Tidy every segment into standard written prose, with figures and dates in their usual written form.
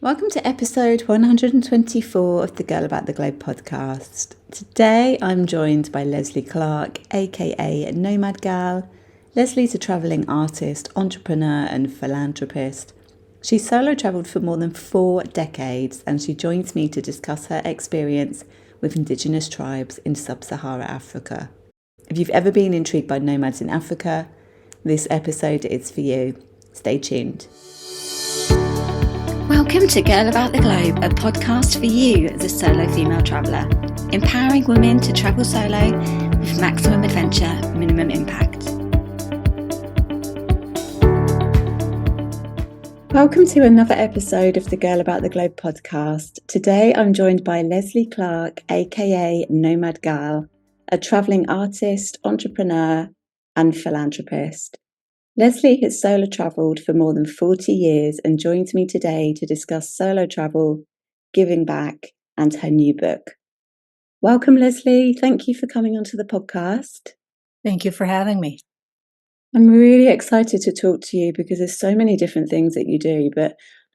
Welcome to episode 124 of the Girl About the Globe podcast. Today I'm joined by Leslie Clark, aka Nomad Gal. Leslie's a travelling artist, entrepreneur, and philanthropist. She solo travelled for more than 4 decades and she joins me to discuss her experience with indigenous tribes in Sub Sahara Africa. If you've ever been intrigued by nomads in Africa, this episode is for you. Stay tuned. Welcome to Girl About the Globe, a podcast for you, the solo female traveller, empowering women to travel solo with maximum adventure, minimum impact. Welcome to another episode of the Girl About the Globe podcast. Today I'm joined by Leslie Clark, aka Nomad Gal, a travelling artist, entrepreneur, and philanthropist. Leslie has solo travelled for more than 40 years and joins me today to discuss solo travel, giving back, and her new book. Welcome, Leslie. Thank you for coming onto the podcast. Thank you for having me. I'm really excited to talk to you because there's so many different things that you do. But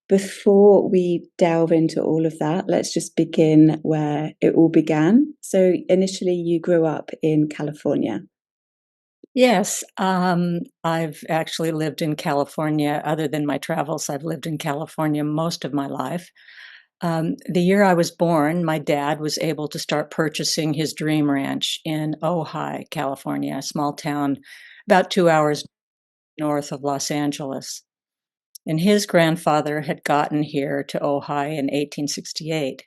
before we delve into all of that, let's just begin where it all began. So initially you grew up in California. Yes, I've actually lived in California. Other than my travels, I've lived in California most of my life. The year I was born, my dad was able to start purchasing his dream ranch in Ojai, California, a small town about 2 hours north of Los Angeles. And his grandfather had gotten here to Ojai in 1868.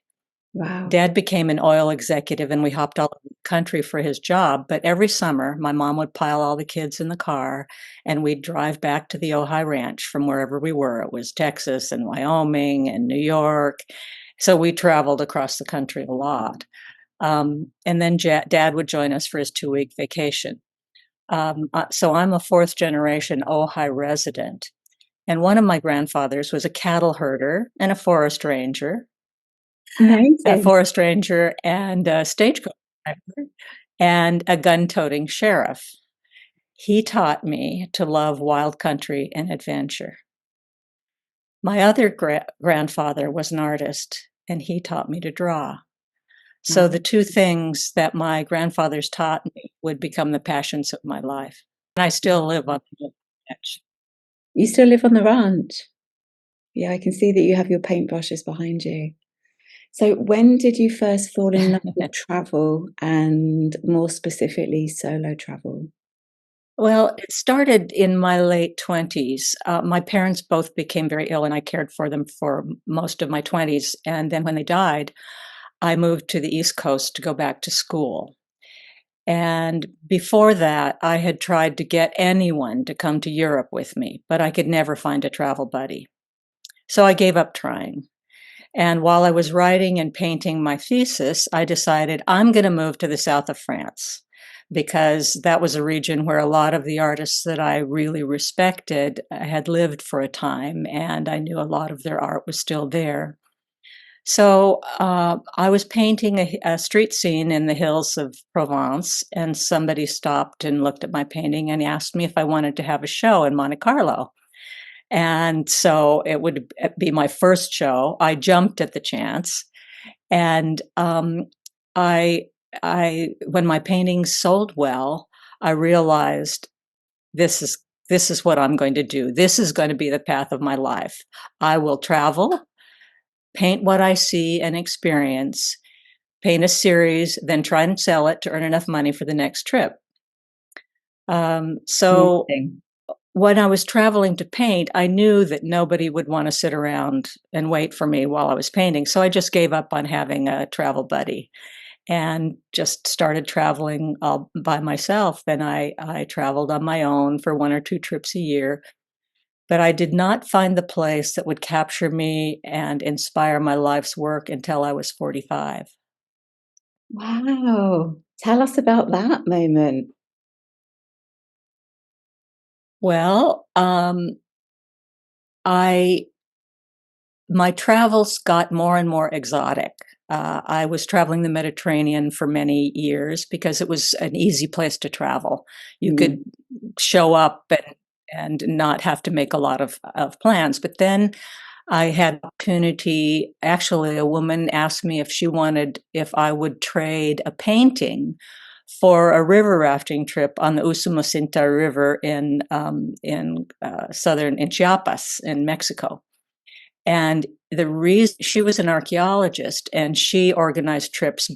Wow. Dad became an oil executive and we hopped all over the country for his job. But every summer, my mom would pile all the kids in the car and we'd drive back to the Ojai Ranch from wherever we were. It was Texas and Wyoming and New York. So we traveled across the country a lot. And then Dad would join us for his 2-week vacation. So I'm a 4th generation Ojai resident. And one of my grandfathers was a cattle herder and a forest ranger. Amazing. A forest ranger and a stagecoach driver and a gun-toting sheriff. He taught me to love wild country and adventure. My other grandfather was an artist, and he taught me to draw. So the two things that my grandfathers taught me would become the passions of my life. And I still live on the ranch. You still live on the ranch? Yeah, I can see that you have your paintbrushes behind you. So when did you first fall in love with travel and more specifically solo travel? Well, it started in my late 20s. My parents both became very ill and I cared for them for most of my 20s. And then when they died, I moved to the East Coast to go back to school. And before that, I had tried to get anyone to come to Europe with me, but I could never find a travel buddy. So I gave up trying. And while I was writing and painting my thesis, I decided I'm going to move to the south of France because that was a region where a lot of the artists that I really respected had lived for a time, and I knew a lot of their art was still there. So I was painting a street scene in the hills of Provence, and somebody stopped and looked at my painting and asked me if I wanted to have a show in Monte Carlo. And so it would be my first show. I jumped at the chance, and I when my paintings sold well, I realized this is what I'm going to do. This is going to be the path of my life. I will travel, paint what I see and experience, paint a series, then try and sell it to earn enough money for the next trip. So Amazing. when I was traveling to paint, I knew that nobody would want to sit around and wait for me while I was painting. So I just gave up on having a travel buddy and just started traveling all by myself. And I traveled on my own for 1 or 2 trips a year. But I did not find the place that would capture me and inspire my life's work until I was 45. Wow. Tell us about that moment. Well, my travels got more and more exotic. I was traveling the Mediterranean for many years because it was an easy place to travel. You could show up and not have to make a lot of plans. But then I had opportunity. Actually, a woman asked me if I would trade a painting for a river rafting trip on the Usumacinta River in southern Chiapas in Mexico. And the reason, she was an archaeologist, and she organized trips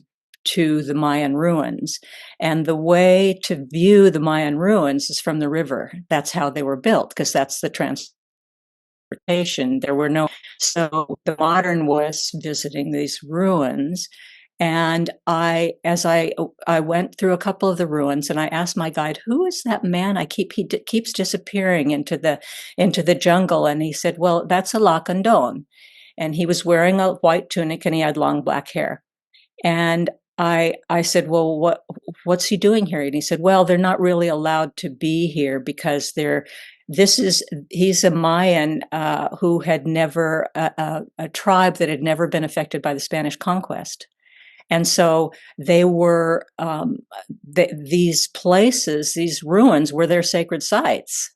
to the Mayan ruins. And the way to view the Mayan ruins is from the river. That's how they were built, because that's the transportation. There were no, so the modern was visiting these ruins. And as I went through a couple of the ruins, and I asked my guide, "Who is that man? He keeps disappearing into the jungle." And he said, "Well, that's a Lacandon," and he was wearing a white tunic and he had long black hair. And I said, "Well, what's he doing here?" And he said, "Well, they're not really allowed to be here because he's a Mayan who had never a tribe that had never been affected by the Spanish conquest." And so they were these places, these ruins were their sacred sites,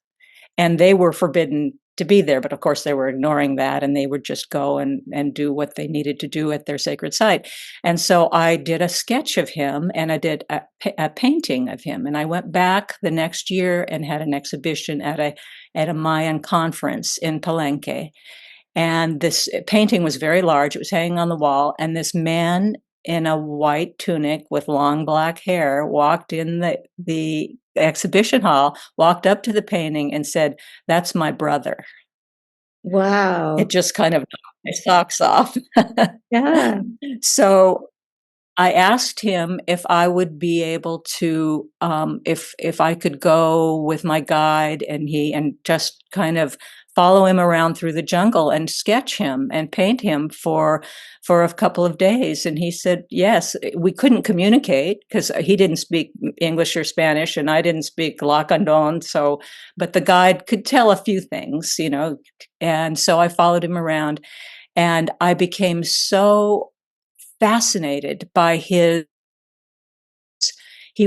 and they were forbidden to be there. But of course, they were ignoring that, and they would just go and do what they needed to do at their sacred site. And so I did a sketch of him, and I did a painting of him. And I went back the next year and had an exhibition at a Mayan conference in Palenque. And this painting was very large. It was hanging on the wall, and this man in a white tunic with long black hair walked in the exhibition hall, walked up to the painting and said, "That's my brother." Wow. It just kind of knocked my socks off. Yeah. So I asked him if I would be able to, if I could go with my guide and just kind of follow him around through the jungle and sketch him and paint him for a couple of days. And he said yes. We couldn't communicate because he didn't speak English or Spanish, and I didn't speak Lacandon. So, but the guide could tell a few things, and so I followed him around, and I became so fascinated by he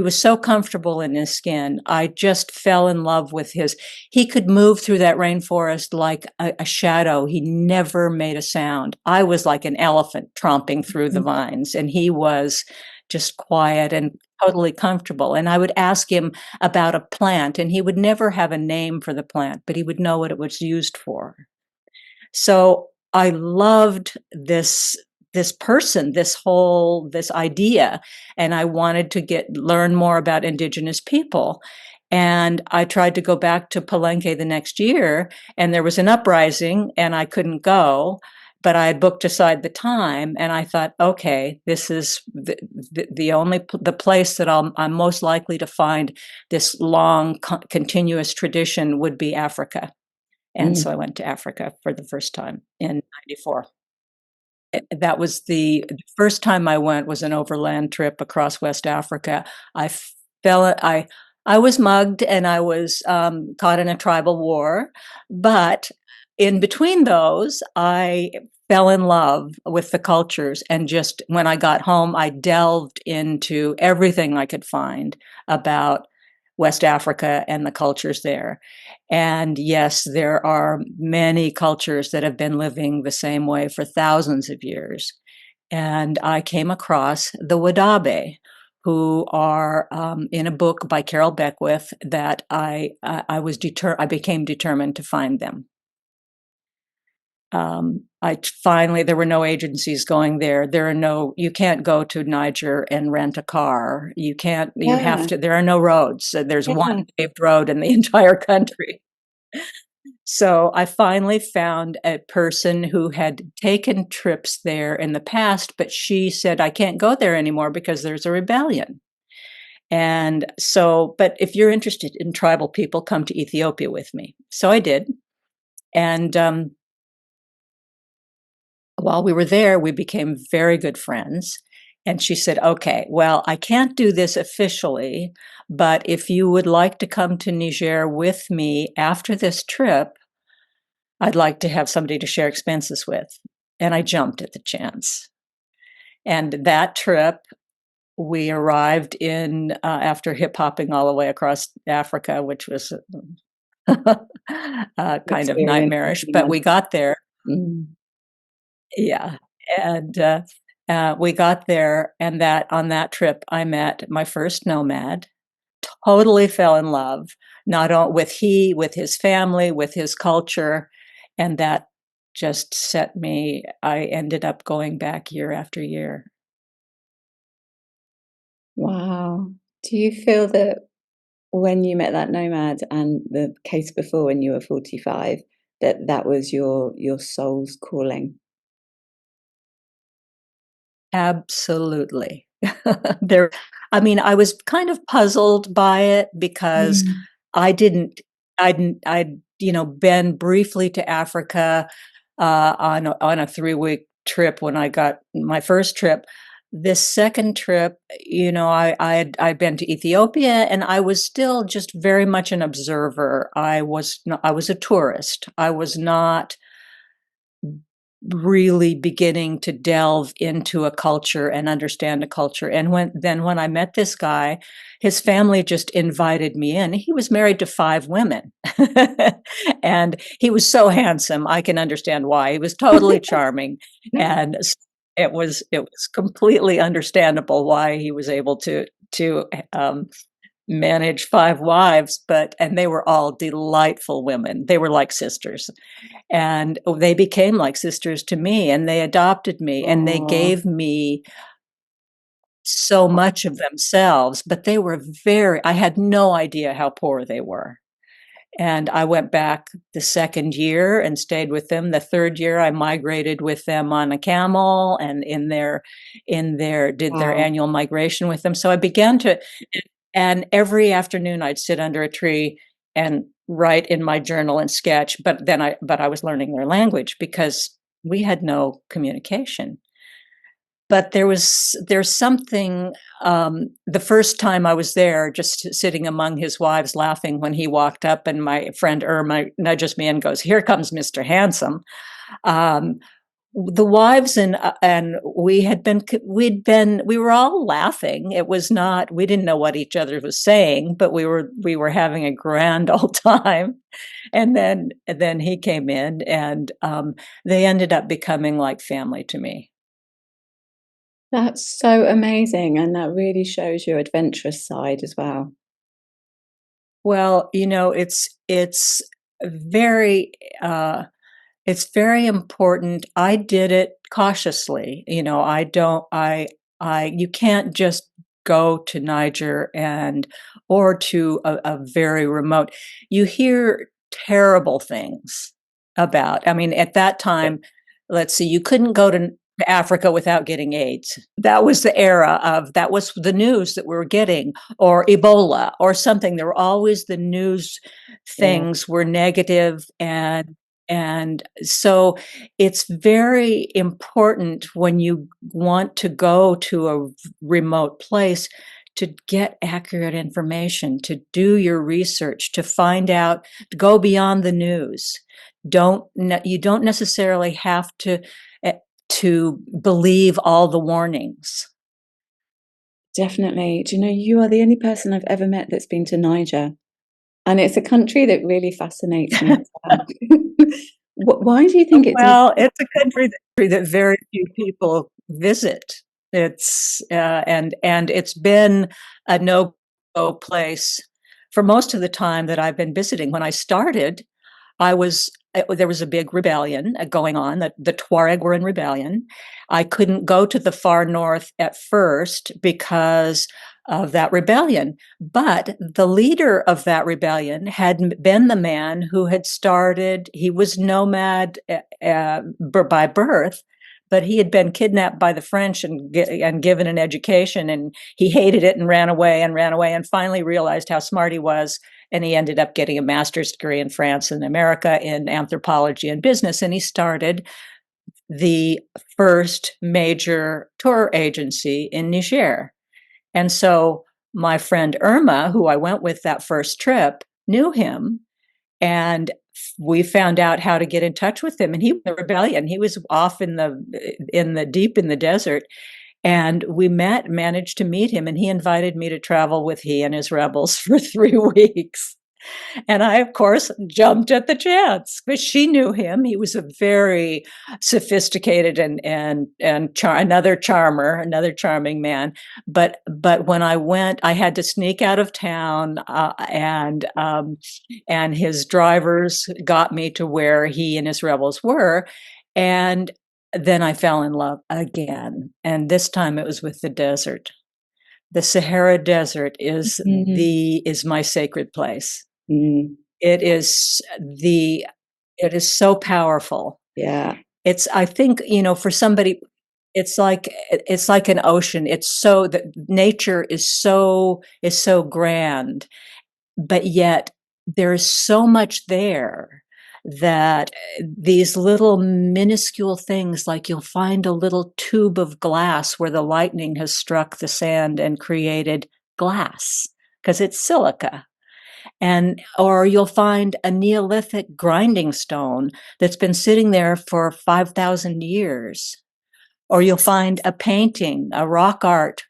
was so comfortable in his skin. I just fell in love with he could move through that rainforest like a shadow. He never made a sound. I was like an elephant tromping through the vines, and he was just quiet and totally comfortable. And I would ask him about a plant, and he would never have a name for the plant, but he would know what it was used for. So I loved this person, this idea, and I wanted to learn more about indigenous people. And I tried to go back to Palenque the next year, and there was an uprising, and I couldn't go. But I had booked aside the time, and I thought, okay, this is the place that I'm most likely to find this long, continuous tradition would be Africa. And so I went to Africa for the first time in '94. That was the first time I went was an overland trip across West Africa. I fell I was mugged, and I was caught in a tribal war, but in between those, I fell in love with the cultures, and just when I got home, I delved into everything I could find about West Africa and the cultures there. And yes, there are many cultures that have been living the same way for thousands of years. And I came across the Wadabe, who are in a book by Carol Beckwith that I became determined to find them. There were no agencies going there. You can't go to Niger and rent a car. You have to, there are no roads. There's one paved road in the entire country. So I finally found a person who had taken trips there in the past, but she said, "I can't go there anymore because there's a rebellion." And so, but if you're interested in tribal people, come to Ethiopia with me. So I did. And while we were there, we became very good friends. And she said, "Okay, well, I can't do this officially, but if you would like to come to Niger with me after this trip, I'd like to have somebody to share expenses with." And I jumped at the chance. And that trip, we arrived in after hip hopping all the way across Africa, which was kind of nightmarish, but we got there. Mm. Yeah. And we got there, and that on that trip, I met my first nomad, totally fell in love, not only with his family, with his culture, and that just set me. I ended up going back year after year. Wow. Do you feel that when you met that nomad and the case before when you were 45, that that was your soul's calling? Absolutely. There I mean, I was kind of puzzled by it because Mm. I didn't I'd, been briefly to Africa, on a 3-week trip when I got my first trip. This second trip, I'd been to Ethiopia, and I was still just very much an observer. I was a tourist. I was not really beginning to delve into a culture and understand a culture. And when I met this guy, his family just invited me in. He was married to 5 women. And he was so handsome, I can understand why. He was totally charming, and it was completely understandable why he was able to manage 5 wives, and they were all delightful women. They were like sisters. And they became like sisters to me, and they adopted me, and they Oh, gave me so much of themselves, but they were I had no idea how poor they were. And I went back the second year and stayed with them. The third year, I migrated with them on a camel, and did their wow. annual migration with them. So I began to, and every afternoon I'd sit under a tree and write in my journal and sketch. But I was learning their language because we had no communication. But there's something. The first time I was there, just sitting among his wives, laughing when he walked up, and my friend Irma nudges me and goes, "Here comes Mr. Handsome." Um, the wives and we were all laughing. It was not We didn't know what each other was saying, but we were having a grand old time. And then he came in, and they ended up becoming like family to me. That's so amazing, and that really shows your adventurous side as well. Well, very uh it's very important. I did it cautiously. I don't I You can't just go to Niger and or to a very remote. You hear terrible things about. I mean, at that time, let's see, you couldn't go to Africa without getting AIDS. That was the news that we were getting, or Ebola or something. There were always the news Yeah, things were negative, and so it's very important when you want to go to a remote place to get accurate information, to do your research, to find out, to go beyond the news. You don't necessarily have eh, to believe all the warnings. definitely. Do you know, you are the only person I've ever met that's been to Niger, and it's a country that really fascinates me as well. Why do you think it's a Well, it's a country that very few people visit. And it's been a no-go place for most of the time that I've been visiting. When I started, there was a big rebellion going on. The Tuareg were in rebellion. I couldn't go to the far north at first because of that rebellion. But the leader of that rebellion had been the man who had started. He was nomad by birth, but he had been kidnapped by the French and given an education, and he hated it and ran away, and finally realized how smart he was, and he ended up getting a master's degree in France and America in anthropology and business. And he started the first major tour agency in Niger. And so my friend Irma, who I went with that first trip, knew him. And we found out how to get in touch with him. And he was in the rebellion. He was off deep in the desert. And managed to meet him, and he invited me to travel with he and his rebels for 3 weeks. And I, of course, jumped at the chance. But she knew him. He was a very sophisticated and another charmer, another charming man. But when I went, I had to sneak out of town, and his drivers got me to where he and his rebels were, and then I fell in love again. And this time it was with the desert. The Sahara Desert is my sacred place. Mm. It is so powerful. Yeah. I think, for somebody, it's like an ocean. It's so that nature is so grand, but yet there's so much there that these little minuscule things, like you'll find a little tube of glass where the lightning has struck the sand and created glass because it's silica. Or you'll find a Neolithic grinding stone that's been sitting there for 5,000 years. Or you'll find a painting, a rock art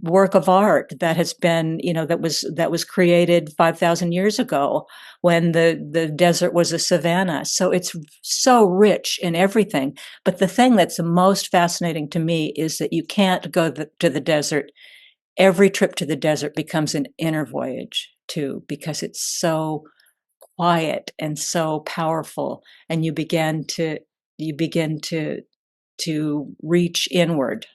work of art that has been, that was created 5,000 years ago when the desert was a savanna. So it's so rich in everything. But the thing that's the most fascinating to me is that you can't go to the desert. Every trip to the desert becomes an inner voyage too, because it's so quiet and so powerful, and you begin to reach inward.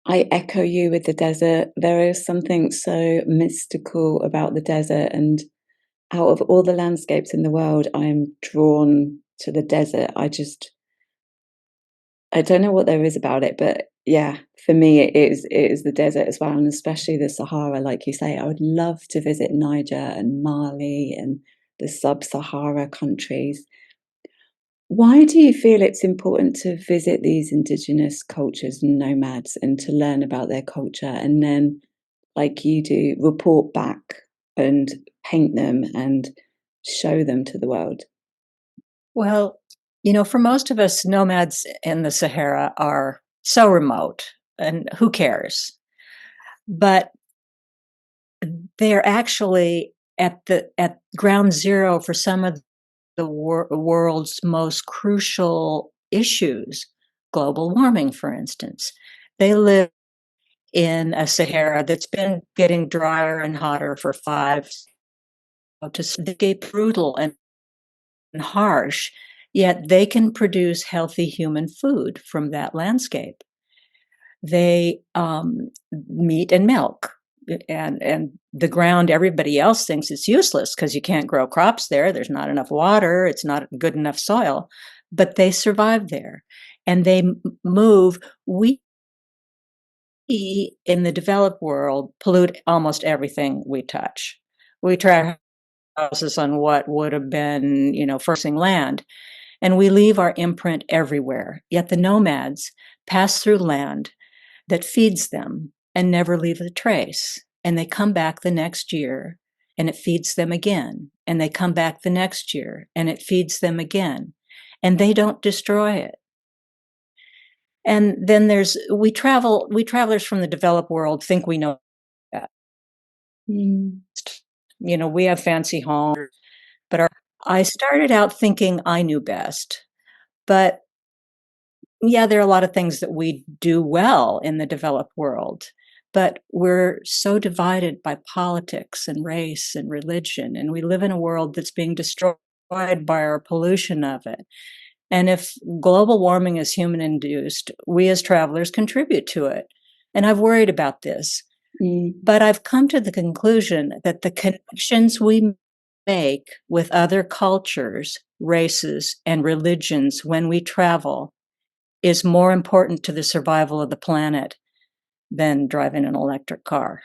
I echo you with the desert. There is something so mystical about the desert, and out of all the landscapes in the world, I'm drawn to the desert. I don't know what there is about it, but yeah, for me, it is the desert as well, and especially the Sahara, like you say. I would love to visit Niger and Mali and the Sub Sahara countries. Why do you feel it's important to visit these indigenous cultures and nomads and to learn about their culture and then, like you do, report back and paint them and show them to the world? Well, for most of us, nomads in the Sahara are so remote, and who cares? But they're actually at ground zero for some of the world's most crucial issues. Global warming, for instance. They live in a Sahara that's been getting drier and hotter for they get brutal and harsh, yet they can produce healthy human food from that landscape. They meat and milk, and the ground, everybody else thinks it's useless because you can't grow crops there. There's not enough water. It's not good enough soil, but they survive there, and they move. We in the developed world pollute almost everything we touch. We try houses on what would have been, forcing land, and we leave our imprint everywhere. Yet the nomads pass through land that feeds them and never leave a trace. And they come back the next year and it feeds them again. And they come back the next year and it feeds them again. And they don't destroy it. And then travelers from the developed world think we know that. Mm. We have fancy homes, but I started out thinking I knew best. But yeah, there are a lot of things that we do well in the developed world, but we're so divided by politics and race and religion, and we live in a world that's being destroyed by our pollution of it. And if global warming is human induced, we as travelers contribute to it. And I've worried about this. But I've come to the conclusion that the connections we make with other cultures, races, and religions when we travel is more important to the survival of the planet than driving an electric car.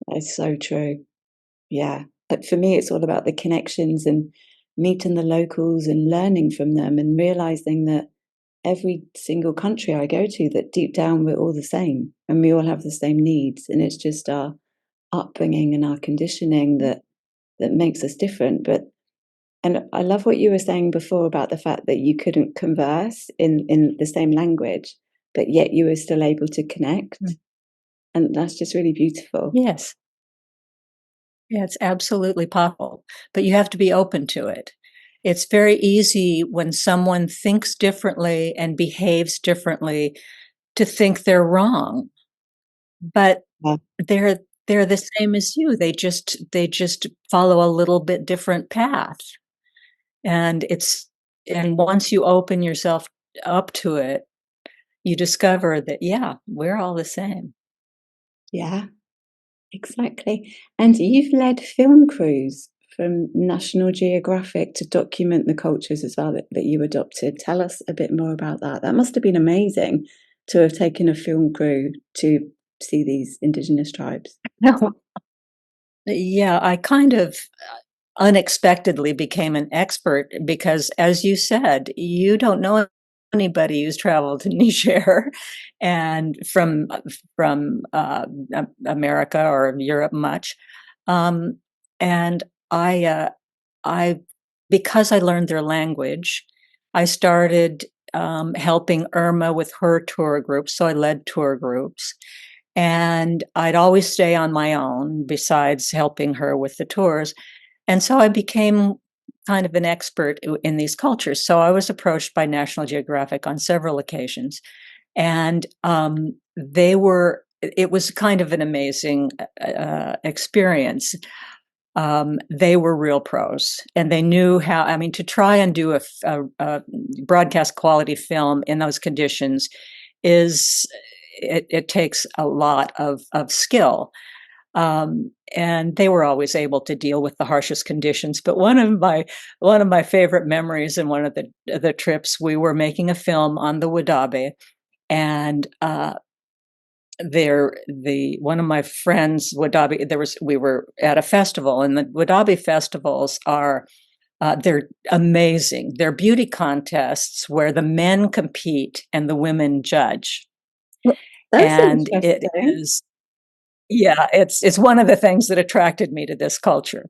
That's so true. Yeah. But for me, it's all about the connections and meeting the locals and learning from them and realizing that every single country I go to, that deep down we're all the same and we all have the same needs. And it's just our upbringing and our conditioning that makes us different. And I love what you were saying before about the fact that you couldn't converse in the same language, but yet you were still able to connect. And that's just really beautiful. Yes. Yeah, it's absolutely possible, but you have to be open to it. It's very easy when someone thinks differently and behaves differently to think they're wrong, but Yeah. they're the same as you. They just follow a little bit different path. And it's and once you open yourself up to it, you discover that, yeah, we're all the same. Yeah, exactly. And you've led film crews from National Geographic to document the cultures as well that you adopted. Tell us a bit more about that. That must have been amazing to have taken a film crew to see these indigenous tribes. Yeah, I kind of unexpectedly became an expert because, as you said, you don't know anybody who's traveled to Niger and from America or Europe much. Um, and I because I learned their language, I started helping Irma with her tour groups. So I led tour groups. And I'd always stay on my own besides helping her with the tours. And so I became kind of an expert in these cultures. So I was approached by National Geographic on several occasions. And it was kind of an amazing experience. They were real pros and they knew how, I mean, to try and do a broadcast quality film in those conditions it takes a lot of skill. And they were always able to deal with the harshest conditions. But one of my favorite memories in one of the trips, we were making a film on the Wadabe, and the one of my friends Wadabe, we were at a festival, and the Wadabe festivals are they're amazing. They're beauty contests where the men compete and the women judge, Well, that's and it interesting. is yeah, it's one of the things that attracted me to this culture.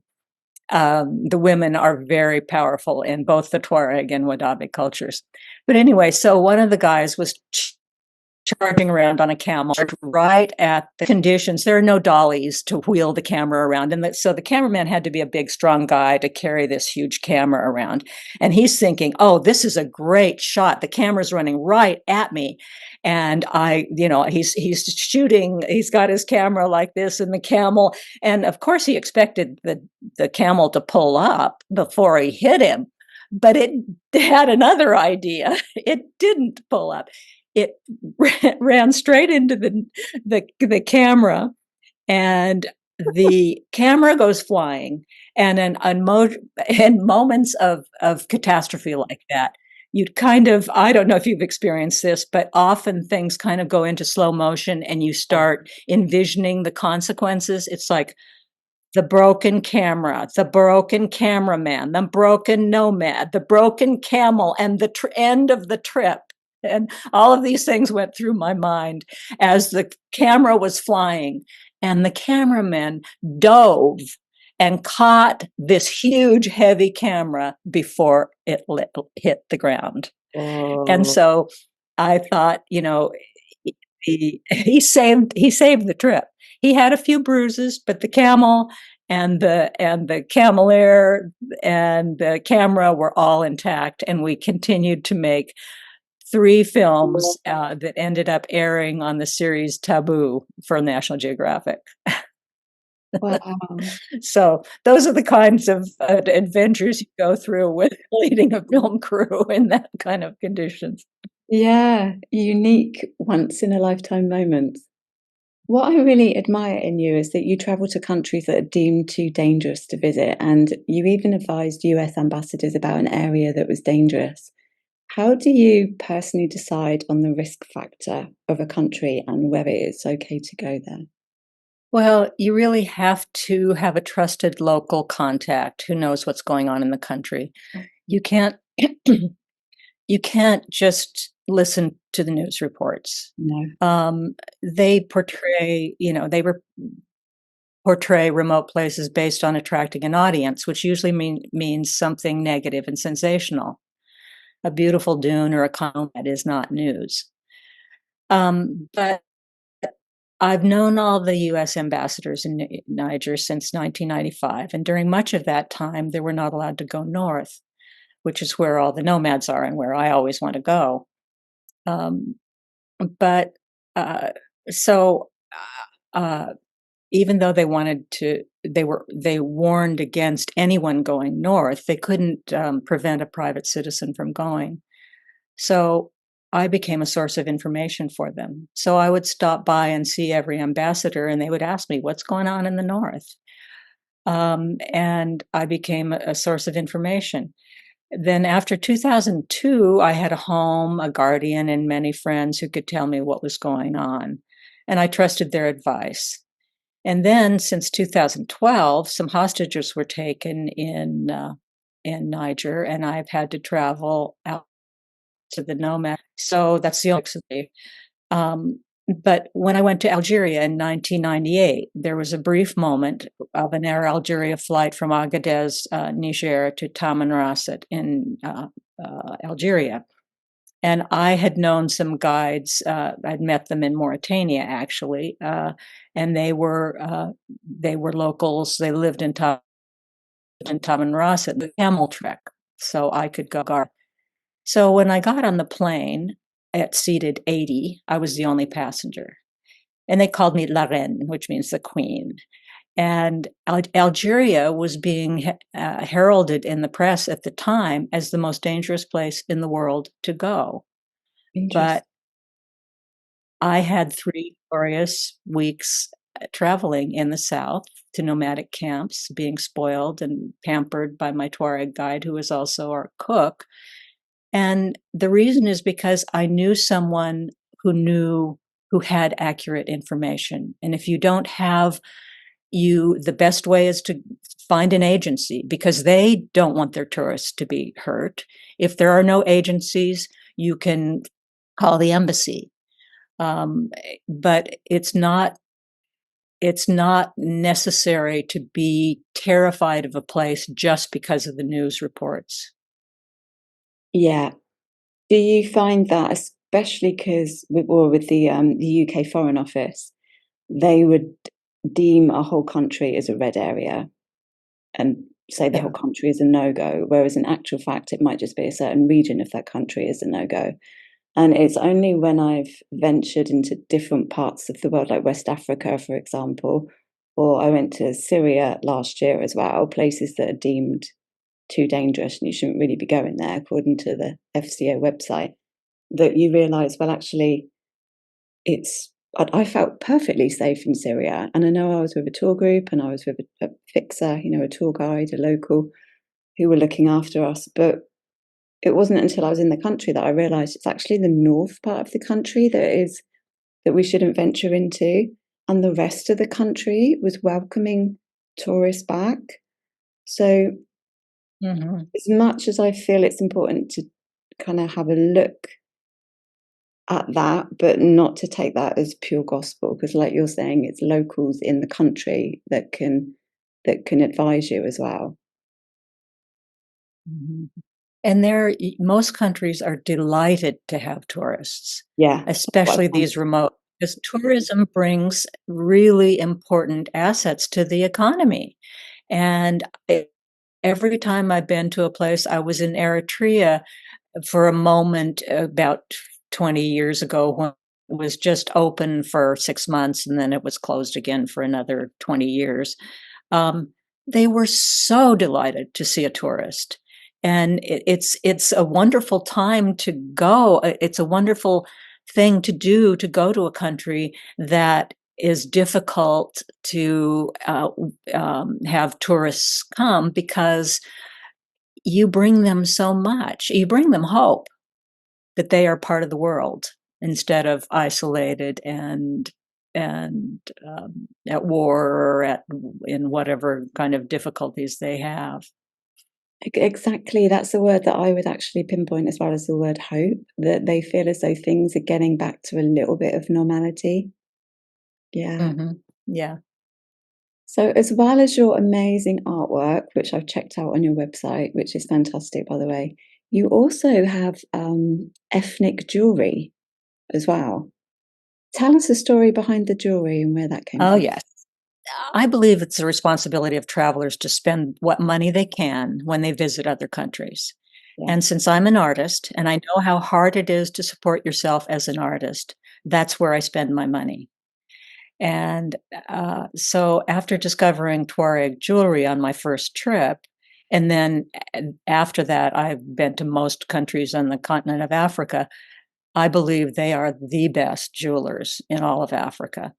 The women are very powerful in both the Tuareg and Wadabe cultures. But anyway, so one of the guys was charging around on a camel right at the conditions. There are no dollies to wheel the camera around. And so the cameraman had to be a big, strong guy to carry this huge camera around. And he's thinking, oh, this is a great shot. The camera's running right at me. And he's shooting, he's got his camera like this and the camel. And of course, he expected the camel to pull up before he hit him. But it had another idea. It didn't pull up. It ran straight into the camera, and the camera goes flying. And in moments of catastrophe like that, you'd kind of, I don't know if you've experienced this, but often things kind of go into slow motion and you start envisioning the consequences. It's like the broken camera, the broken cameraman, the broken nomad, the broken camel, and the end of the trip. And all of these things went through my mind as the camera was flying, and the cameraman dove and caught this huge, heavy camera before it hit the ground. And Oh, so I thought, he saved the trip. He had a few bruises, but the camel and the cameleer and the camera were all intact, and we continued to make three films that ended up airing on the series Taboo for National Geographic. wow. So those are the kinds of adventures you go through with leading a film crew in that kind of conditions. Yeah, unique once in a lifetime moments. What I really admire in you is that you travel to countries that are deemed too dangerous to visit, and you even advised US ambassadors about an area that was dangerous. How do you personally decide on the risk factor of a country and whether it's okay to go there? Well, you really have to have a trusted local contact who knows what's going on in the country. You can't you can't just listen to the news reports. No. They portray remote places based on attracting an audience, which usually means something negative and sensational. A beautiful dune or a comet is not news. But I've known all the US ambassadors in Niger since 1995, and during much of that time, they were not allowed to go north, which is where all the nomads are and where I always want to go. Um, but uh, so uh, even though they warned against anyone going north. They couldn't prevent a private citizen from going. So I became a source of information for them. So I would stop by and see every ambassador, and they would ask me, "What's going on in the north?" And I became a source of information. Then after 2002, I had a home, a guardian, and many friends who could tell me what was going on, and I trusted their advice. And then since 2012, some hostages were taken in Niger, and I've had to travel out to the Nomad. So that's the only. Um, but when I went to Algeria in 1998, there was a brief moment of an Air Algeria flight from Agadez, Niger, to Tamanrasset in Algeria. And I had known some guides. I'd met them in Mauritania, actually, and they were locals. They lived in Tamanrasset, the camel trek, so I could go. So when I got on the plane at seated 80, I was the only passenger, and they called me La Reine, which means the queen. And Algeria was being heralded in the press at the time as the most dangerous place in the world to go. But I had 3 glorious weeks traveling in the South to nomadic camps, being spoiled and pampered by my Tuareg guide, who was also our cook. And the reason is because I knew someone who had accurate information. And if you don't have the best way is to find an agency, because they don't want their tourists to be hurt. If there are no agencies, you can call the embassy. But it's not necessary to be terrified of a place just because of the news reports. Yeah. Do you find that, especially because with the UK Foreign Office, they would deem a whole country as a red area and say the Yeah. whole country is a no-go, whereas in actual fact, it might just be a certain region of that country is a no-go. And it's only when I've ventured into different parts of the world, like West Africa, for example, or I went to Syria last year as well, places that are deemed too dangerous and you shouldn't really be going there, according to the FCO website, that you realise, well, actually, I felt perfectly safe in Syria. And I know I was with a tour group and I was with a fixer, a tour guide, a local, who were looking after us. But it wasn't until I was in the country that I realised it's actually the north part of the country that we shouldn't venture into. And the rest of the country was welcoming tourists back. So as much as I feel it's important to kind of have a look at that, but not to take that as pure gospel, because like you're saying, it's locals in the country that can advise you as well. And most countries are delighted to have tourists, Yeah, especially these remote, because tourism brings really important assets to the economy. And every time I've been to a place, I was in Eritrea for a moment about 20 years ago when it was just open for 6 months and then it was closed again for another 20 years. They were so delighted to see a tourist. And it's a wonderful time to go. It's a wonderful thing to do, to go to a country that is difficult to have tourists come, because you bring them so much. You bring them hope that they are part of the world instead of isolated and at war or in whatever kind of difficulties they have. Exactly. That's the word that I would actually pinpoint, as well as the word hope, that they feel as though things are getting back to a little bit of normality. Yeah. Yeah. So, as well as your amazing artwork, which I've checked out on your website, which is fantastic, by the way, you also have ethnic jewelry as well. Tell us the story behind the jewelry and where that came Oh, from. yes. I believe it's the responsibility of travelers to spend what money they can when they visit other countries. Yeah. And since I'm an artist and I know how hard it is to support yourself as an artist, that's where I spend my money. And so after discovering Tuareg jewelry on my first trip, and then after that, I've been to most countries on the continent of Africa. I believe they are the best jewelers in all of Africa.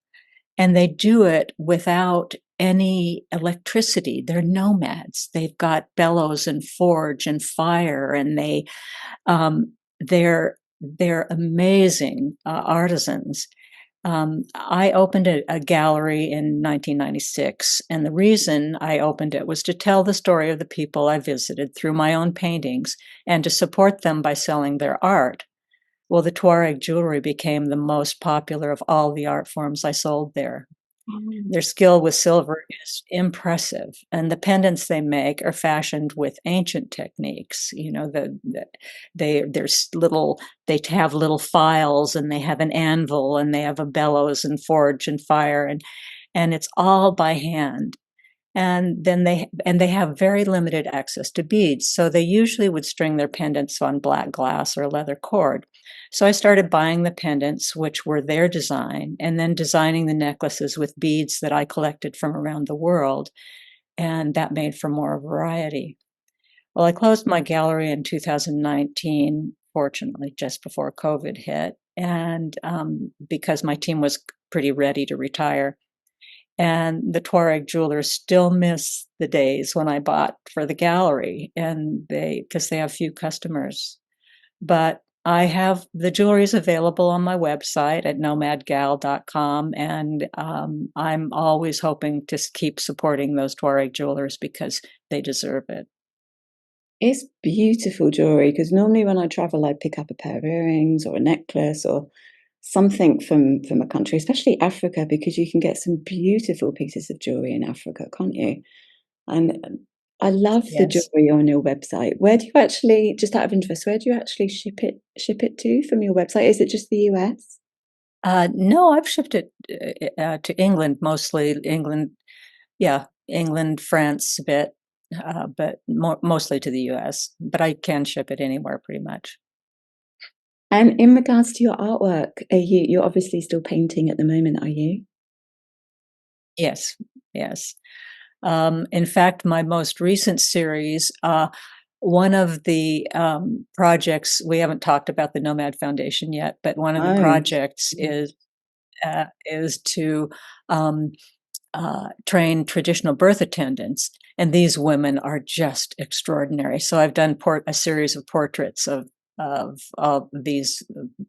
And they do it without any electricity. They're nomads. They've got bellows and forge and fire, and um, they're amazing artisans. I opened a gallery in 1996, and the reason I opened it was to tell the story of the people I visited through my own paintings and to support them by selling their art. Well, the Tuareg jewelry became the most popular of all the art forms I sold there. Their skill with silver is impressive, and the pendants they make are fashioned with ancient techniques. You know, there's little they have little files, and they have an anvil, and they have a bellows and forge and fire, and it's all by hand. And then they have very limited access to beads, so they usually would string their pendants on black glass or leather cord. So I started buying the pendants, which were their design, and then designing the necklaces with beads that I collected from around the world, and that made for more variety. Well, I closed my gallery in 2019, fortunately, just before COVID hit, and because my team was pretty ready to retire. And the Tuareg jewelers still miss the days when I bought for the gallery, and because they have few customers. But I have the jewelry is available on my website at nomadgal.com, and I'm always hoping to keep supporting those Tuareg jewelers because they deserve it. It's beautiful jewelry because normally when I travel, I pick up a pair of earrings or a necklace or something from a country, especially Africa, because you can get some beautiful pieces of jewelry in Africa, can't you? And I love the Yes. jewelry on your website. Where do you actually, just out of interest, where do you actually ship it to from your website? Is it just the US? No, I've shipped it to England, mostly England. Yeah, England, France a bit, but mostly to the US. But I can ship it anywhere pretty much. And in regards to your artwork, you're obviously still painting at the moment, are you? Yes, yes. In fact, my most recent series, one of the projects, we haven't talked about the Nomad Foundation yet, but one of the Oh, projects is to train traditional birth attendants, and these women are just extraordinary. So I've done a series of portraits of these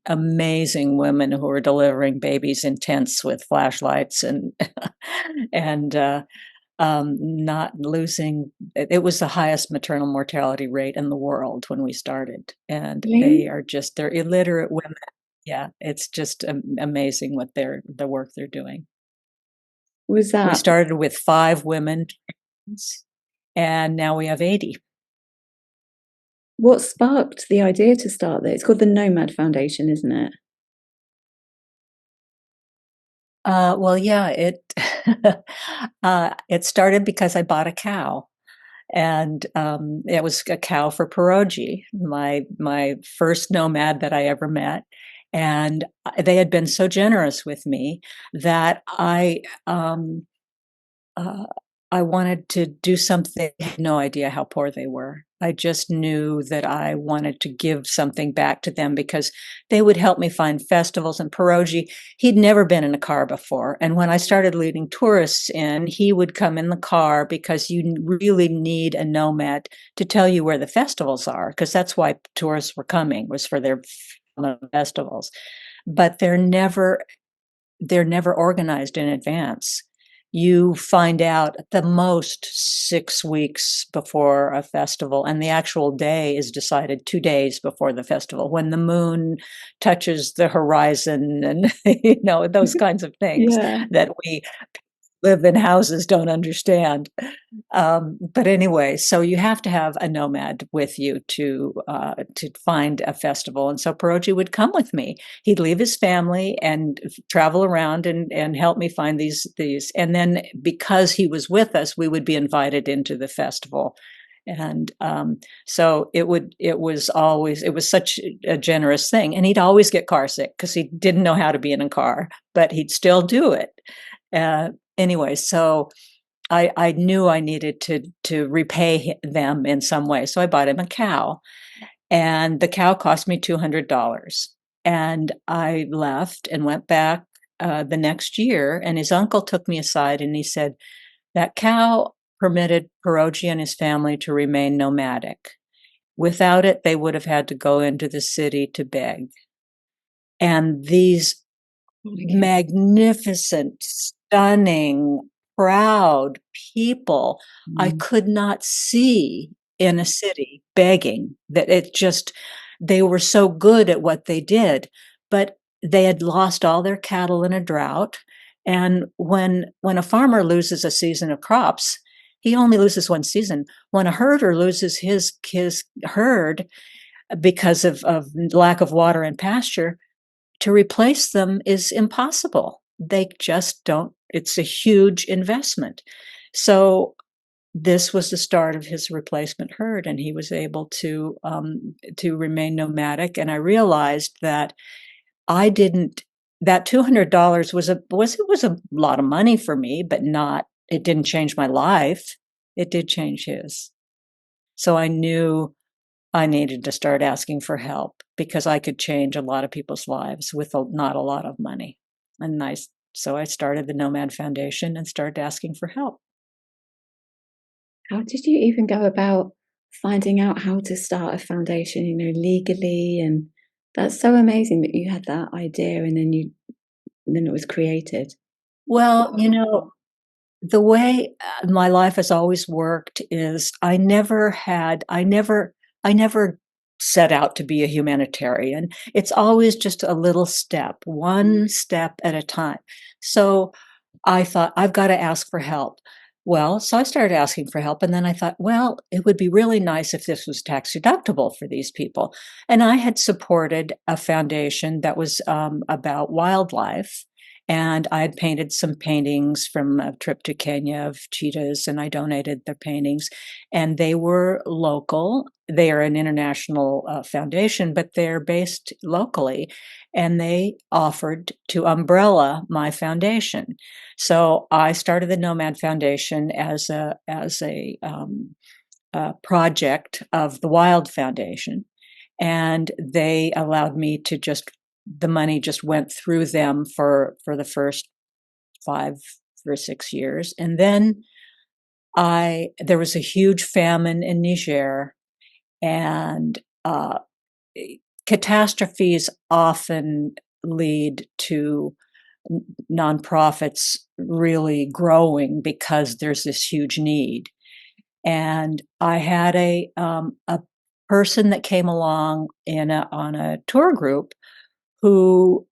amazing women who are delivering babies in tents with flashlights and and not losing. It was the highest maternal mortality rate in the world when we started, and really? they're illiterate women. Yeah, it's just amazing what the work they're doing. Was We that started with 5 women, and now we have 80. what sparked the idea to start this? It's called the Nomad Foundation, isn't it? Well, yeah, it started because I bought a cow, and it was a cow for pierogi, my first nomad that I ever met, and they had been so generous with me that uh, I wanted to do something. I had no idea how poor they were. I just knew that I wanted to give something back to them because they would help me find festivals. And Pierogi, he'd never been in a car before. And when I started leading tourists in, he would come in the car because you really need a nomad to tell you where the festivals are, because that's why tourists were coming, was for their festivals. But they're never organized in advance. You find out at the most 6 weeks before a festival, and the actual day is decided 2 days before the festival, when the moon touches the horizon and those kinds of things Yeah. that we live in houses don't understand. But anyway, so you have to have a nomad with you to find a festival. And so Pierogi would come with me. He'd leave his family and travel around and help me find these. And then because he was with us, we would be invited into the festival. And so it was such a generous thing. And he'd always get car sick because he didn't know how to be in a car, but he'd still do it. Anyway, so I knew I needed to repay them in some way. So I bought him a cow, and the cow cost me $200. And I left and went back the next year, and his uncle took me aside and he said, that cow permitted Pierogi and his family to remain nomadic. Without it, they would have had to go into the city to beg. And these magnificent, stunning, proud people I could not see in a city begging. That they were so good at what they did, but they had lost all their cattle in a drought. And when a farmer loses a season of crops, he only loses one season. When a herder loses his herd because of lack of water and pasture, to replace them is impossible. They just don't. It's a huge investment. So this was the start of his replacement herd, and he was able to remain nomadic. And I realized that I didn't. That $200 was a lot of money for me, but not. It didn't change my life. It did change his. So I knew I needed to start asking for help because I could change a lot of people's lives with not a lot of money. So I started the Nomad Foundation and started asking for help. How did you even go about finding out how to start a foundation, legally? And that's so amazing that you had that idea and then it was created. Well, the way my life has always worked is I never set out to be a humanitarian. It's always just a little step, one step at a time. So I thought, I've got to ask for help. Well, so I started asking for help. And then I thought, well, it would be really nice if this was tax deductible for these people. And I had supported a foundation that was about wildlife. And I had painted some paintings from a trip to Kenya of cheetahs, and I donated the paintings. And they were local. They are an international foundation, but they're based locally. And they offered to umbrella my foundation. So I started the Nomad Foundation as a project of the Wild Foundation, and they allowed me to the money just went through them for the first 5 or 6 years, and then there was a huge famine in Niger, and catastrophes often lead to nonprofits really growing because there's this huge need. And I had a person that came along on a tour group who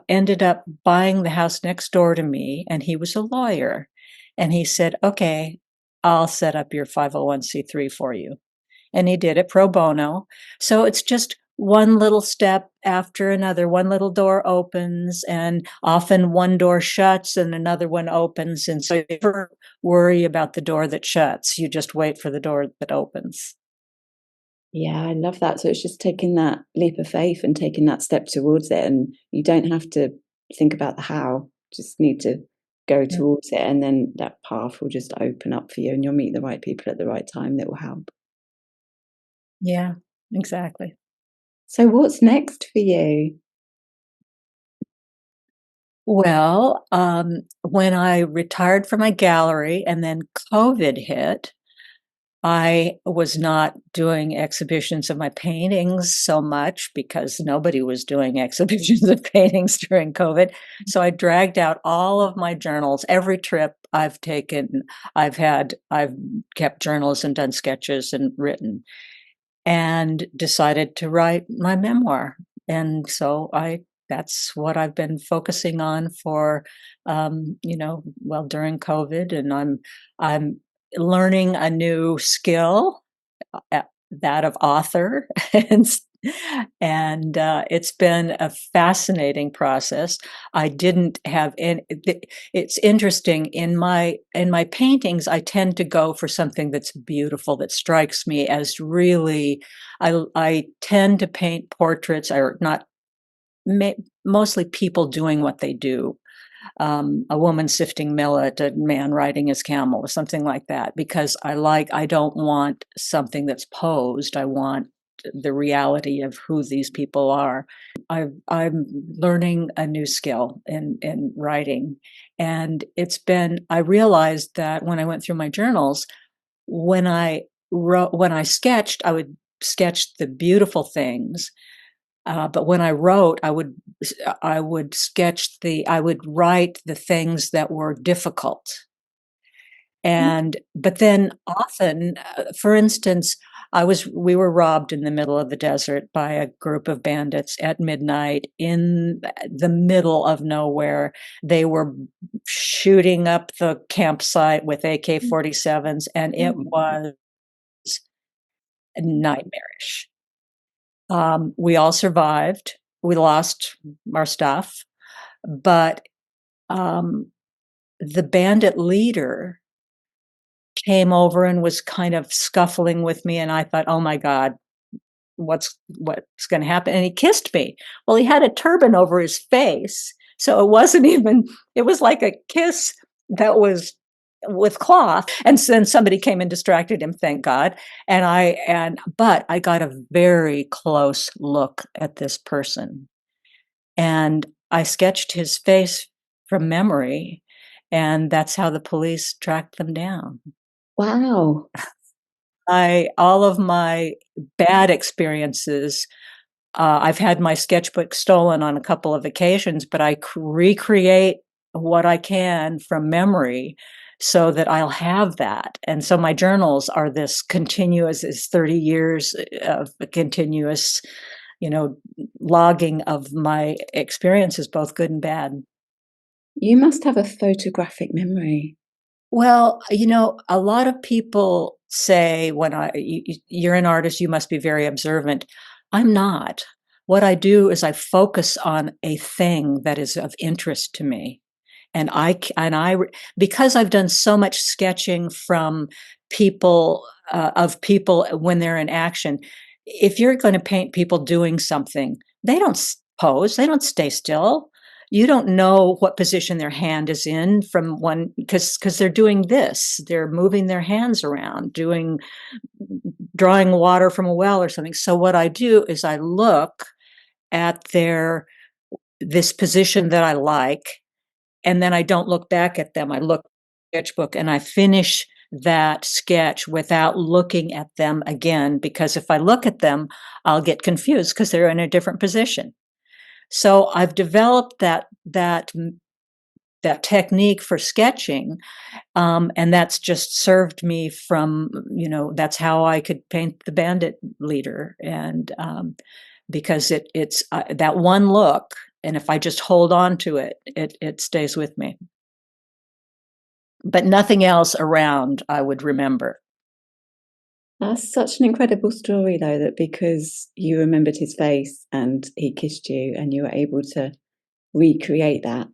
ended up buying the house next door to me, and he was a lawyer. And he said, okay, I'll set up your 501c3 for you. And he did it pro bono. So it's just one little step after another. One little door opens, and often one door shuts and another one opens. And so you never worry about the door that shuts. You just wait for the door that opens. Yeah, I love that. So it's just taking that leap of faith and taking that step towards it. And you don't have to think about the how, just need to go towards it. And then that path will just open up for you and you'll meet the right people at the right time that will help. Yeah, exactly. So what's next for you? Well, when I retired from my gallery and then COVID hit, I was not doing exhibitions of my paintings so much because nobody was doing exhibitions of paintings during COVID. So I dragged out all of my journals. Every trip I've taken, I've kept journals and done sketches and written, and decided to write my memoir. And so I that's what I've been focusing on for, well, during COVID, and I'm learning a new skill, that of author, and it's been a fascinating process. I didn't have any. It's interesting in my paintings. I tend to go for something that's beautiful, that strikes me as really. I tend to paint portraits, or not, mostly people doing what they do, a woman sifting millet, a man riding his camel, or something like that, because I don't want something that's posed. I want the reality of who these people are. I'm learning a new skill in writing. And I realized that when I went through my journals, when I sketched, I would sketch the beautiful things. But when I wrote, I would I would write the things that were difficult. But then often, for instance, we were robbed in the middle of the desert by a group of bandits at midnight in the middle of nowhere. They were shooting up the campsite with AK-47s, and it was nightmarish. We all survived. We lost our stuff, but the bandit leader came over and was kind of scuffling with me, and I thought, "Oh my God, what's going to happen?" And he kissed me. Well, he had a turban over his face, so it wasn't even. It was like a kiss that was with cloth, and then somebody came and distracted him, thank God. But I got a very close look at this person, and I sketched his face from memory, and that's how the police tracked them down. Wow. All of my bad experiences, I've had my sketchbook stolen on a couple of occasions, but I recreate what I can from memory so that I'll have that. And so my journals are this continuous, is 30 years of continuous, logging of my experiences, both good and bad. You must have a photographic memory. Well, a lot of people say you're an artist, you must be very observant. I'm not. What I do is I focus on a thing that is of interest to me. Because I've done so much sketching from of people when they're in action. If you're going to paint people doing something, they don't pose, they don't stay still. You don't know what position their hand is in from one, because they're doing this. They're moving their hands around, drawing water from a well or something. So what I do is I look at this position that I like, and then I don't look back at them. I look at the sketchbook and I finish that sketch without looking at them again, because if I look at them, I'll get confused because they're in a different position. So I've developed that technique for sketching, and that's just served me from, that's how I could paint the bandit leader. And because it's that one look, and if I just hold on to it, it stays with me. But nothing else around I would remember. That's such an incredible story, though, that because you remembered his face and he kissed you and you were able to recreate that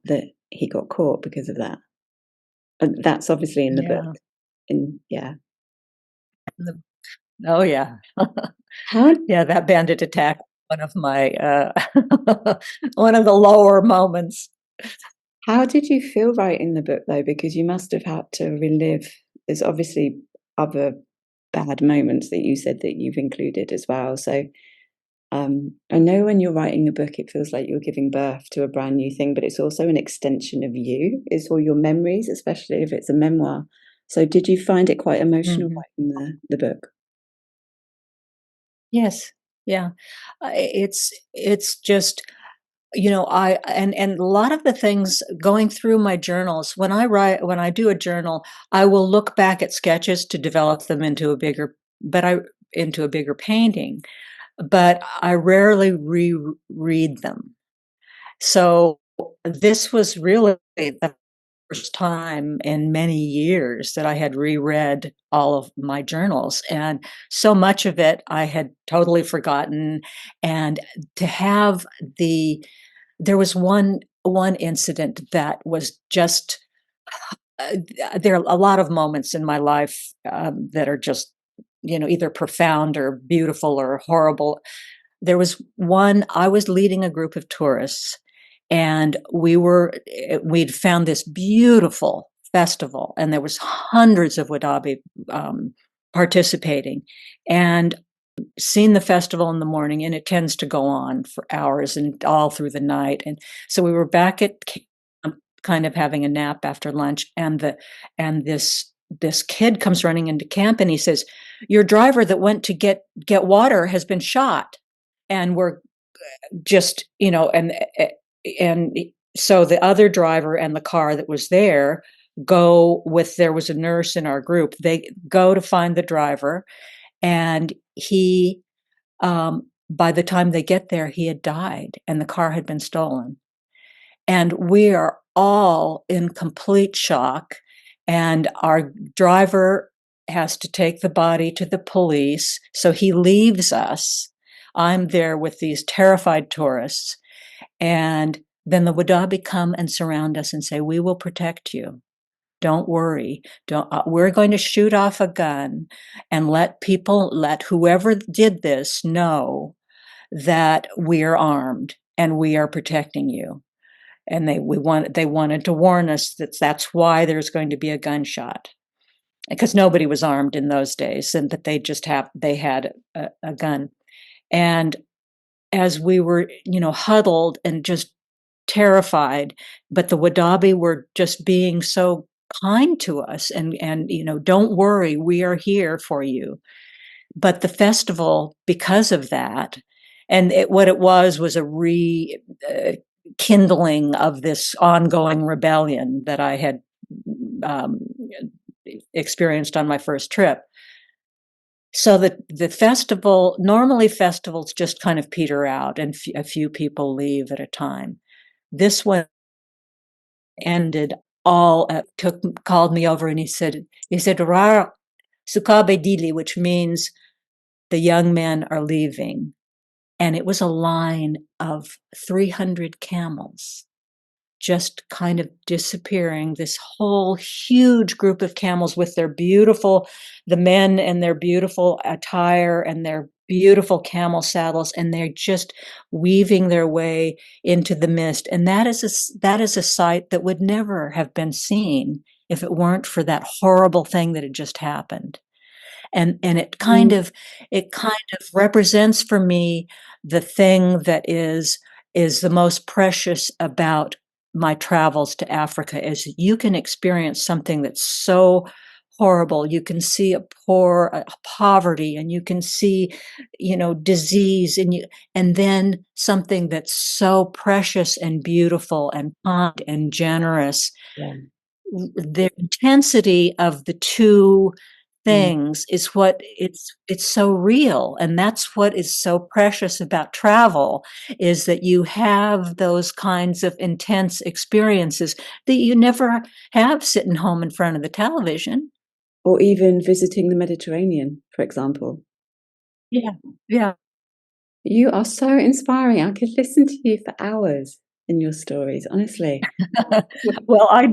he got caught because of that. And that's obviously in the Yeah. book. Yeah. Oh yeah. How Yeah, that bandit attack, one of my one of the lower moments. how did you feel writing the book, though? Because you must have had to relive. There's obviously other bad moments that you said that you've included as well. So I know when you're writing a book, it feels like you're giving birth to a brand new thing, but it's also an extension of you. It's all your memories, especially if it's a memoir. So did you find it quite emotional Mhm. writing the book? Yes. Yeah. It's just, and a lot of the things going through my journals, when I do a journal, I will look back at sketches to develop them into a bigger painting, but I rarely reread them. So this was really the first time in many years that I had reread all of my journals, and so much of it I had totally forgotten. And to have there was one incident that was just there are a lot of moments in my life that are just either profound or beautiful or horrible. There was one, I was leading a group of tourists, and we'd found this beautiful festival, and there was hundreds of Wadabi participating, and seen the festival in the morning, and it tends to go on for hours and all through the night. And so we were back at kind of having a nap after lunch, and this kid comes running into camp, and he says, "Your driver that went to get water has been shot." And we're just, and so the other driver and the car that was there there was a nurse in our group. They go to find the driver, and he, by the time they get there, he had died and the car had been stolen. And we are all in complete shock. And our driver has to take the body to the police. So he leaves us. I'm there with these terrified tourists. And then the Wadabi come and surround us and say, "We will protect you. Don't worry. We're going to shoot off a gun and let whoever did this know that we're armed and we are protecting you." And they wanted to warn us that that's why there's going to be a gunshot, because nobody was armed in those days, and that they had a gun. And as we were, huddled and just terrified, but the Wadabi were just being so kind to us, and "Don't worry, we are here for you." But the festival, because of that, and what it was a kindling of this ongoing rebellion that I had um, experienced on my first trip. So the festival, normally festivals just kind of peter out and a few people leave at a time. This one ended called me over, and he said, "Ra Sukabe Dili," which means the young men are leaving. And it was a line of 300 camels just kind of disappearing, this whole huge group of camels with the men and their beautiful attire and their beautiful camel saddles, and they're just weaving their way into the mist. And that is a sight that would never have been seen if it weren't for that horrible thing that had just happened. And it kind of represents for me the thing that is the most precious about my travels to Africa, is you can experience something that's so horrible. You can see poverty, and you can see, disease, and then something that's so precious and beautiful and kind and generous. Yeah. The intensity of the two things is what it's so real, and that's what is so precious about travel, is that you have those kinds of intense experiences that you never have sitting home in front of the television. Or even visiting the Mediterranean, for example. Yeah, yeah. You are so inspiring. I could listen to you for hours in your stories, honestly. Well, I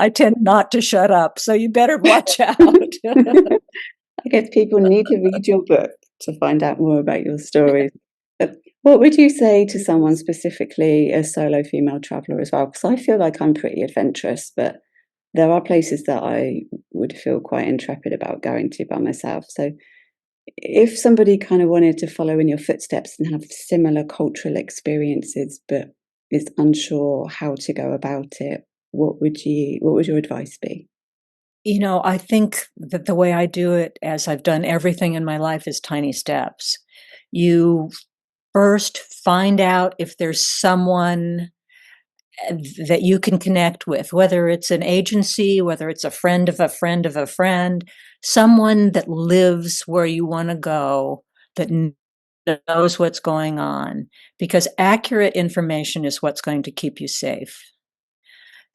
tend not to shut up, so you better watch out. I guess people need to read your book to find out more about your stories. But what would you say to someone, specifically a solo female traveller as well? Because I feel like I'm pretty adventurous, but there are places that I would feel quite intrepid about going to by myself. So if somebody kind of wanted to follow in your footsteps and have similar cultural experiences, but is unsure how to go about it, what would your advice be? I think that the way I do it, as I've done everything in my life, is tiny steps. You first find out if there's someone that you can connect with, whether it's an agency, whether it's a friend of a friend of a friend, someone that lives where you want to go, that knows what's going on, because accurate information is what's going to keep you safe.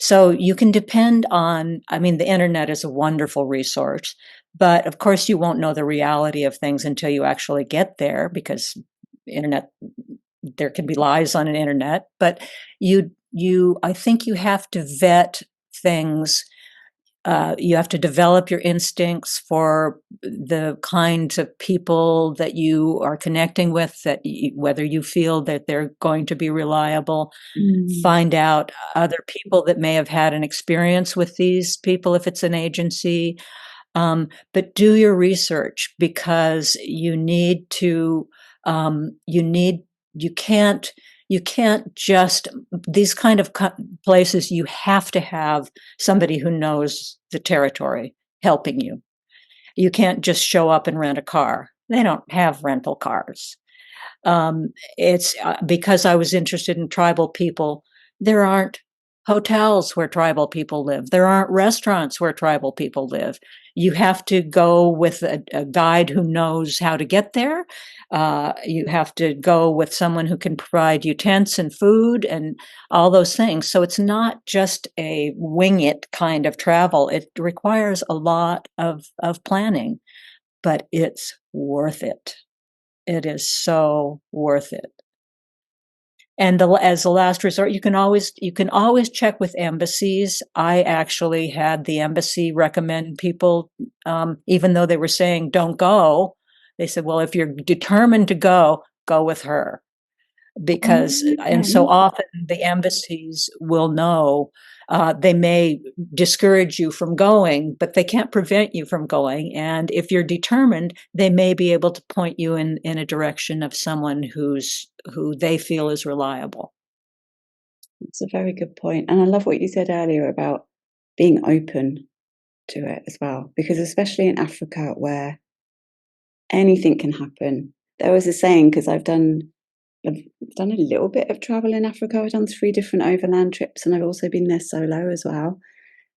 So you can depend on, I mean, the internet is a wonderful resource, but of course you won't know the reality of things until you actually get there, because internet, there can be lies on an internet, but I think you have to vet things. You have to develop your instincts for the kinds of people that you are connecting with, whether you feel that they're going to be reliable. Find out other people that may have had an experience with these people if it's an agency. But do your research, because you need to, you can't just, these kind of places, you have to have somebody who knows the territory helping you. You can't just show up and rent a car. They don't have rental cars. It's because I was interested in tribal people. There aren't hotels where tribal people live. There aren't restaurants where tribal people live. You have to go with a guide who knows how to get there. You have to go with someone who can provide you tents and food and all those things. So it's not just a wing it kind of travel. It requires a lot of planning, but it's worth it. It is so worth it. And as a last resort, you can always check with embassies. I actually had the embassy recommend people, even though they were saying don't go. They said, well, if you're determined to go with her. Because and so often the embassies will know. They may discourage you from going, but they can't prevent you from going. And if you're determined, they may be able to point you in a direction of someone who they feel is reliable. It's a very good point. And I love what you said earlier about being open to it as well, because especially in Africa where anything can happen. There was a saying, because I've done a little bit of travel in Africa. I've done 3 different overland trips, and I've also been there solo as well.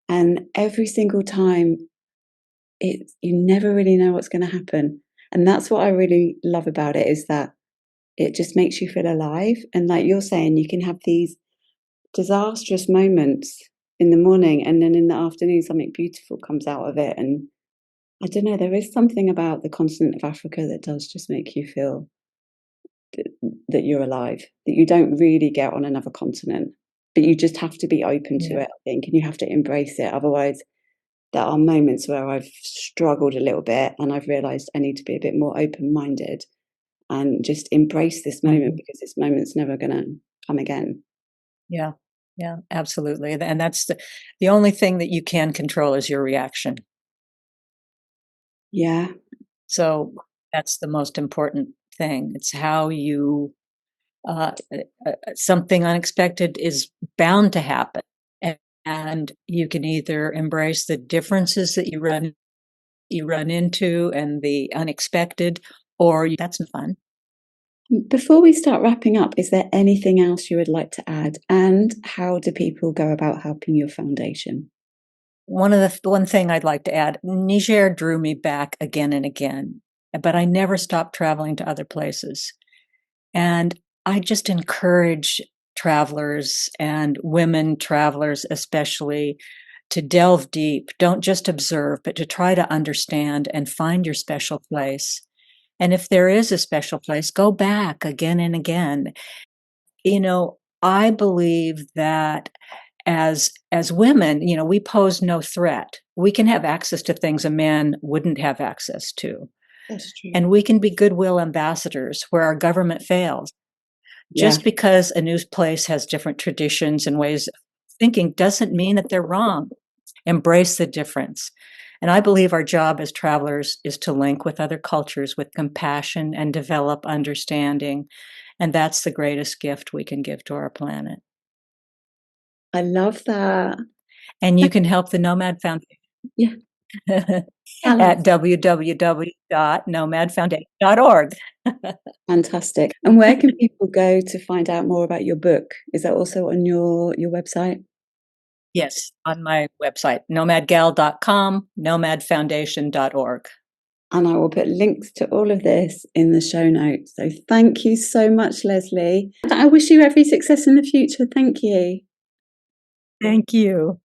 And every single time, you never really know what's going to happen. And that's what I really love about it, is that it just makes you feel alive. And like you're saying, you can have these disastrous moments in the morning, and then in the afternoon, something beautiful comes out of it. And I don't know, there is something about the continent of Africa that does just make you feel that you're alive, that you don't really get on another continent, but you just have to be open to it, I think, and you have to embrace it. Otherwise, there are moments where I've struggled a little bit and I've realized I need to be a bit more open-minded and just embrace this moment, because this moment's never going to come again. Yeah, absolutely. And that's the only thing that you can control is your reaction. Yeah. So that's the most important thing. It's how you, something unexpected is bound to happen. And you can either embrace the differences that you run into and the unexpected, or that's fun. Before we start wrapping up, is there anything else you would like to add? And how do people go about helping your foundation? One thing I'd like to add, Niger drew me back again and again, but I never stopped traveling to other places. And I just encourage travelers, and women travelers especially, to delve deep. Don't just observe, but to try to understand and find your special place. And if there is a special place, go back again and again. I believe that as women, we pose no threat. We can have access to things a man wouldn't have access to. That's true. And we can be goodwill ambassadors where our government fails. Just because a new place has different traditions and ways of thinking doesn't mean that they're wrong. Embrace the difference. And I believe our job as travelers is to link with other cultures with compassion and develop understanding. And that's the greatest gift we can give to our planet. I love that. And you can help the Nomad Foundation. Yeah. At www.nomadfoundation.org. Fantastic. And where can people go to find out more about your book? Is that also on your website? Yes, on my website, nomadgal.com, nomadfoundation.org. And I will put links to all of this in the show notes. So thank you so much, Leslie. I wish you every success in the future. Thank you. Thank you.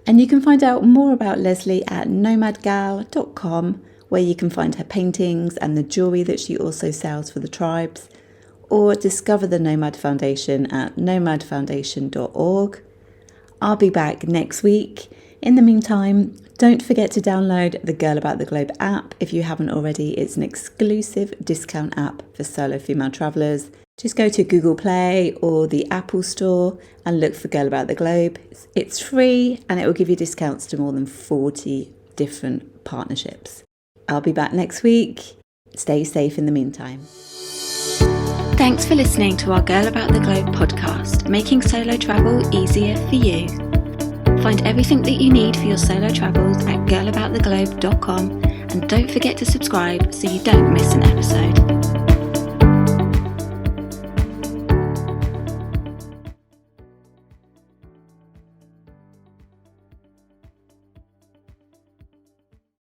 And you can find out more about Leslie at nomadgal.com, where you can find her paintings and the jewellery that she also sells for the tribes, or discover the Nomad Foundation at nomadfoundation.org. I'll be back next week. In the meantime, don't forget to download the Girl About the Globe app if you haven't already. It's an exclusive discount app for solo female travellers. Just go to Google Play or the Apple Store and look for Girl About the Globe. It's free and it will give you discounts to more than 40 different partnerships. I'll be back next week. Stay safe in the meantime. Thanks for listening to our Girl About the Globe podcast, making solo travel easier for you. Find everything that you need for your solo travels at girlabouttheglobe.com, and don't forget to subscribe so you don't miss an episode.